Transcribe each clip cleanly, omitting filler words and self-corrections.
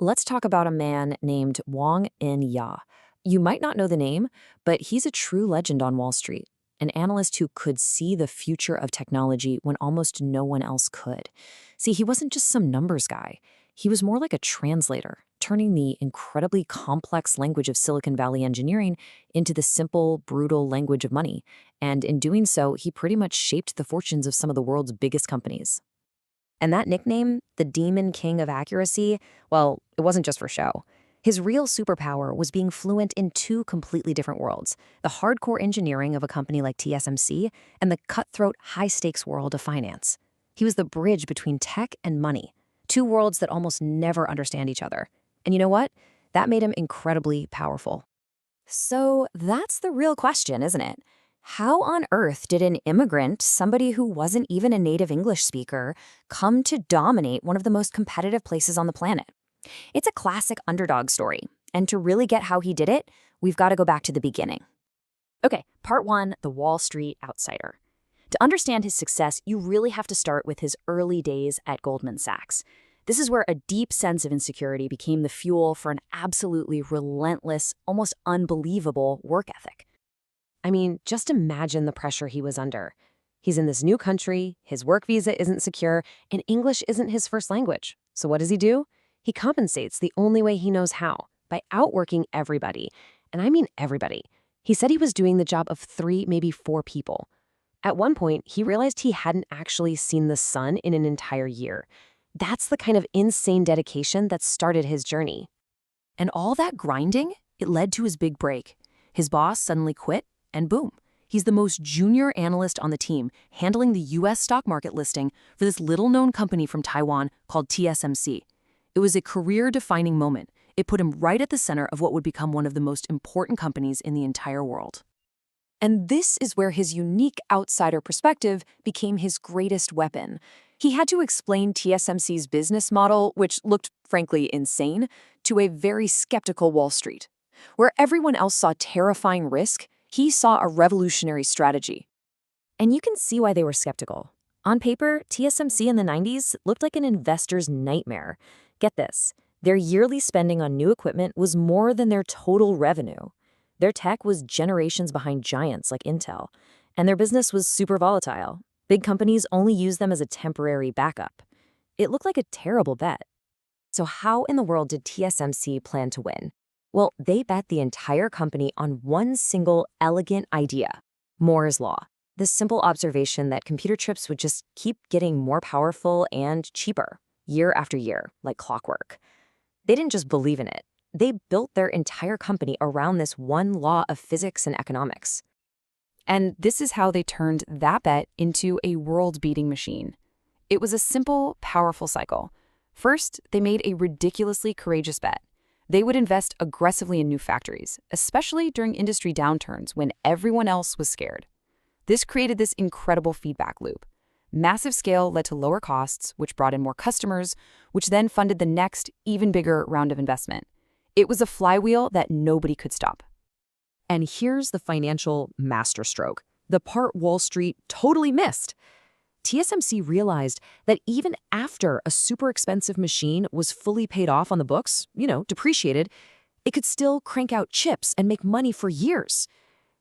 Let's talk about a man named Wang Ya. You might not know the name, but he's a true legend on Wall Street, an analyst who could see the future of technology when almost no one else could. See, he wasn't just some numbers guy. He was more like a translator, turning the incredibly complex language of Silicon Valley engineering into the simple, brutal language of money. And in doing so, he pretty much shaped the fortunes of some of the world's biggest companies. And that nickname, the Demon King of Accuracy, well, it wasn't just for show. His real superpower was being fluent in two completely different worlds, the hardcore engineering of a company like TSMC and the cutthroat, high-stakes world of finance. He was the bridge between tech and money, two worlds that almost never understand each other. And you know what? That made him incredibly powerful. So that's the real question, isn't it? How on earth did an immigrant, somebody who wasn't even a native English speaker, come to dominate one of the most competitive places on the planet? It's a classic underdog story, and to really get how he did it, we've got to go back to the beginning. Okay, part one, the Wall Street outsider. To understand his success, you really have to start with his early days at Goldman Sachs. This is where a deep sense of insecurity became the fuel for an absolutely relentless, almost unbelievable work ethic. I mean, just imagine the pressure he was under. He's in this new country, his work visa isn't secure, and English isn't his first language. So what does he do? He compensates the only way he knows how, by outworking everybody. And I mean everybody. He said he was doing the job of 3, maybe 4 people. At one point, he realized he hadn't actually seen the sun in an entire year. That's the kind of insane dedication that started his journey. And all that grinding, it led to his big break. His boss suddenly quit, and boom, he's the most junior analyst on the team, handling the U.S. stock market listing for this little-known company from Taiwan called TSMC. It was a career-defining moment. It put him right at the center of what would become one of the most important companies in the entire world. And this is where his unique outsider perspective became his greatest weapon. He had to explain TSMC's business model, which looked, frankly, insane, to a very skeptical Wall Street. Where everyone else saw terrifying risk, he saw a revolutionary strategy. And you can see why they were skeptical. On paper, TSMC in the 90s looked like an investor's nightmare. Get this, their yearly spending on new equipment was more than their total revenue. Their tech was generations behind giants like Intel, and their business was super volatile. Big companies only used them as a temporary backup. It looked like a terrible bet. So how in the world did TSMC plan to win? Well, they bet the entire company on one single elegant idea, Moore's Law. The simple observation that computer chips would just keep getting more powerful and cheaper, year after year, like clockwork. They didn't just believe in it. They built their entire company around this one law of physics and economics. And this is how they turned that bet into a world-beating machine. It was a simple, powerful cycle. First, they made a ridiculously courageous bet. They would invest aggressively in new factories, especially during industry downturns when everyone else was scared. This created this incredible feedback loop. Massive scale led to lower costs, which brought in more customers, which then funded the next, even bigger round of investment. It was a flywheel that nobody could stop. And here's the financial masterstroke, the part Wall Street totally missed. TSMC realized that even after a super expensive machine was fully paid off on the books, depreciated, it could still crank out chips and make money for years.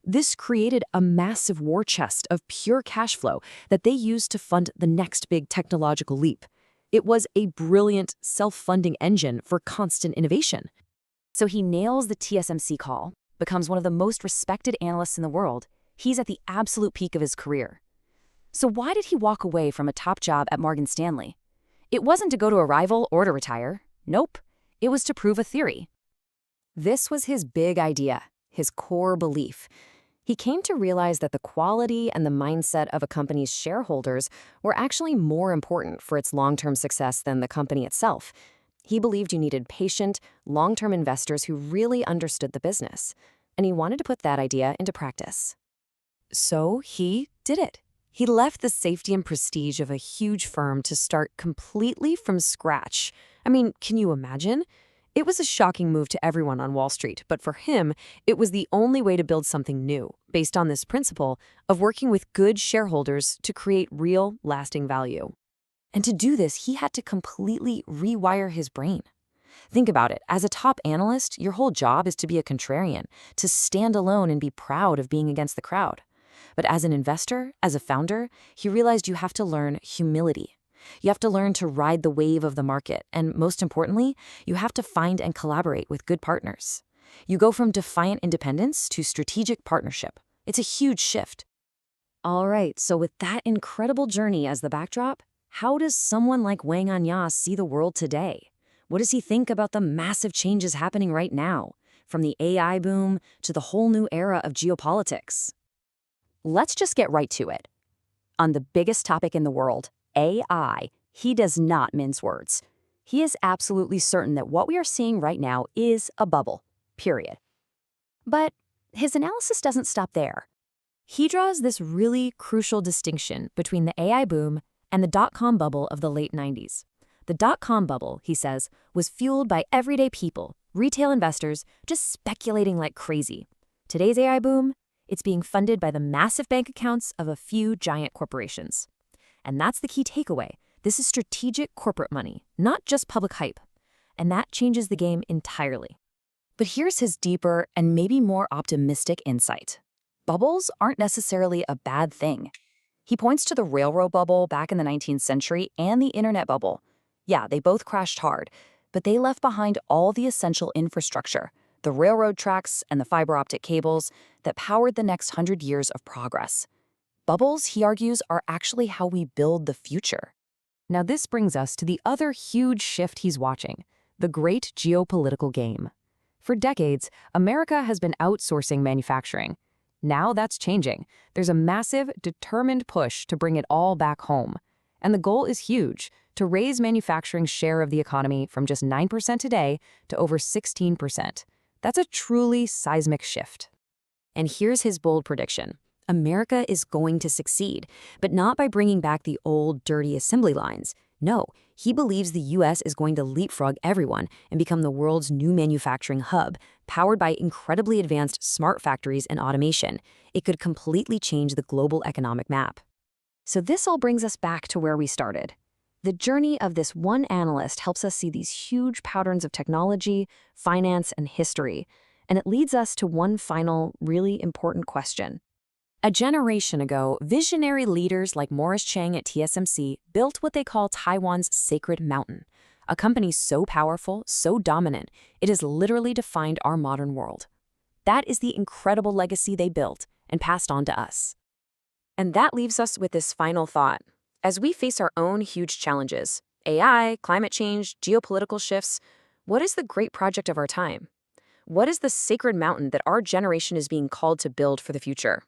This created a massive war chest of pure cash flow that they used to fund the next big technological leap. It was a brilliant self-funding engine for constant innovation. So he nails the TSMC call, becomes one of the most respected analysts in the world. He's at the absolute peak of his career. So why did he walk away from a top job at Morgan Stanley? It wasn't to go to a rival or to retire. Nope. It was to prove a theory. This was his big idea, his core belief. He came to realize that the quality and the mindset of a company's shareholders were actually more important for its long-term success than the company itself. He believed you needed patient, long-term investors who really understood the business, and he wanted to put that idea into practice. So he did it. He left the safety and prestige of a huge firm to start completely from scratch. I mean, can you imagine? It was a shocking move to everyone on Wall Street, but for him, it was the only way to build something new, based on this principle of working with good shareholders to create real, lasting value. And to do this, he had to completely rewire his brain. Think about it. As a top analyst, your whole job is to be a contrarian, to stand alone and be proud of being against the crowd. But as an investor, as a founder, he realized you have to learn humility. You have to learn to ride the wave of the market, and most importantly, you have to find and collaborate with good partners. You go from defiant independence to strategic partnership. It's a huge shift. All right, so with that incredible journey as the backdrop, how does someone like Wang Anya see the world today? What does he think about the massive changes happening right now, from the AI boom to the whole new era of geopolitics? Let's just get right to it. On the biggest topic in the world, AI, he does not mince words. He is absolutely certain that what we are seeing right now is a bubble, period. But his analysis doesn't stop there. He draws this really crucial distinction between the AI boom and the dot-com bubble of the late 90s. The dot-com bubble, he says, was fueled by everyday people, retail investors, just speculating like crazy. Today's AI boom, it's being funded by the massive bank accounts of a few giant corporations. And that's the key takeaway. This is strategic corporate money, not just public hype. And that changes the game entirely. But here's his deeper and maybe more optimistic insight. Bubbles aren't necessarily a bad thing. He points to the railroad bubble back in the 19th century and the internet bubble. Yeah, they both crashed hard, but they left behind all the essential infrastructure, the railroad tracks and the fiber optic cables that powered the next 100 years of progress. Bubbles, he argues, are actually how we build the future. Now this brings us to the other huge shift he's watching, the great geopolitical game. For decades, America has been outsourcing manufacturing. Now that's changing. There's a massive, determined push to bring it all back home. And the goal is huge, to raise manufacturing's share of the economy from just 9% today to over 16%. That's a truly seismic shift. And here's his bold prediction. America is going to succeed, but not by bringing back the old, dirty assembly lines. No, he believes the U.S. is going to leapfrog everyone and become the world's new manufacturing hub, powered by incredibly advanced smart factories and automation. It could completely change the global economic map. So this all brings us back to where we started. The journey of this one analyst helps us see these huge patterns of technology, finance, and history, and it leads us to one final, really important question. A generation ago, visionary leaders like Morris Chang at TSMC built what they call Taiwan's Sacred Mountain, a company so powerful, so dominant, it has literally defined our modern world. That is the incredible legacy they built and passed on to us. And that leaves us with this final thought. As we face our own huge challenges, AI, climate change, geopolitical shifts, what is the great project of our time? What is the sacred mountain that our generation is being called to build for the future?